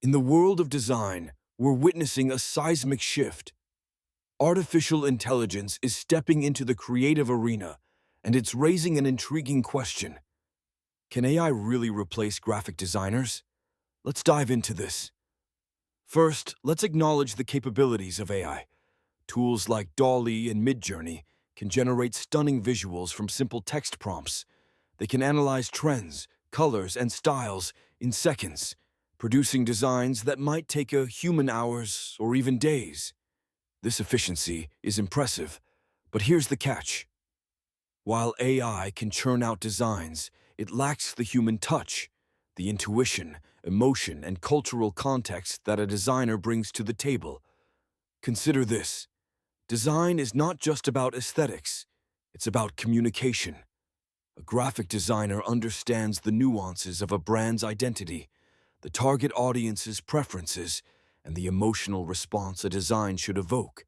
In the world of design, we're witnessing a seismic shift. Artificial intelligence is stepping into the creative arena, and it's raising an intriguing question. Can AI really replace graphic designers? Let's dive into this. First, let's acknowledge the capabilities of AI. Tools like DALL and Midjourney can generate stunning visuals from simple text prompts. They can analyze trends, colors, and styles in seconds, producing designs that might take a human hours or even days. This efficiency is impressive, but here's the catch. While AI can churn out designs, it lacks the human touch, the intuition, emotion, and cultural context that a designer brings to the table. Consider this. Design is not just about aesthetics, it's about communication. A graphic designer understands the nuances of a brand's identity, the target audience's preferences, and the emotional response a design should evoke.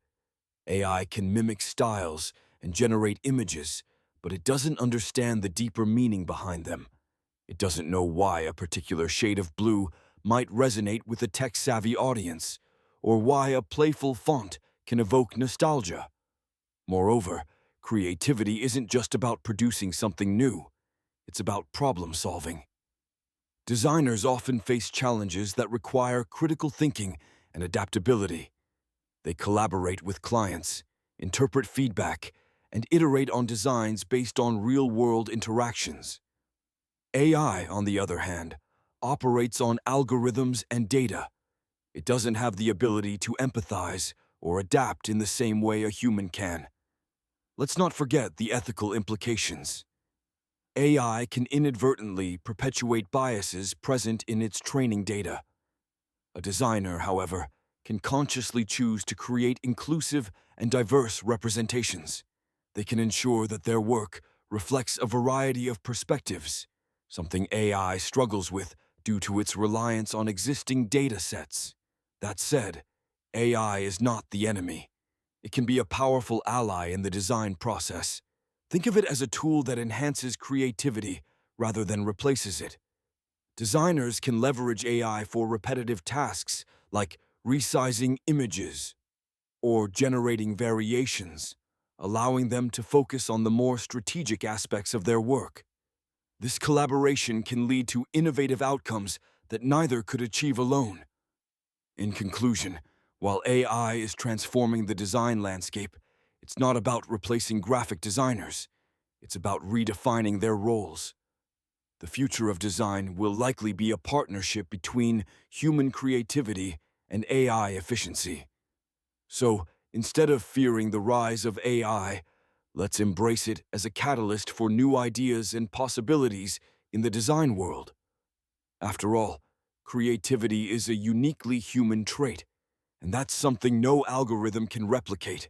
AI can mimic styles and generate images, but it doesn't understand the deeper meaning behind them. It doesn't know why a particular shade of blue might resonate with a tech-savvy audience, or why a playful font can evoke nostalgia. Moreover, creativity isn't just about producing something new. It's about problem solving. Designers often face challenges that require critical thinking and adaptability. They collaborate with clients, interpret feedback, and iterate on designs based on real-world interactions. AI, on the other hand, operates on algorithms and data. It doesn't have the ability to empathize or adapt in the same way a human can. Let's not forget the ethical implications. AI can inadvertently perpetuate biases present in its training data. A designer, however, can consciously choose to create inclusive and diverse representations. They can ensure that their work reflects a variety of perspectives, something AI struggles with due to its reliance on existing data sets. That said, AI is not the enemy. It can be a powerful ally in the design process. Think of it as a tool that enhances creativity rather than replaces it. Designers can leverage AI for repetitive tasks like resizing images or generating variations, allowing them to focus on the more strategic aspects of their work. This collaboration can lead to innovative outcomes that neither could achieve alone. In conclusion, while AI is transforming the design landscape, it's not about replacing graphic designers. It's about redefining their roles. The future of design will likely be a partnership between human creativity and AI efficiency. So, instead of fearing the rise of AI, let's embrace it as a catalyst for new ideas and possibilities in the design world. After all, creativity is a uniquely human trait, and that's something no algorithm can replicate.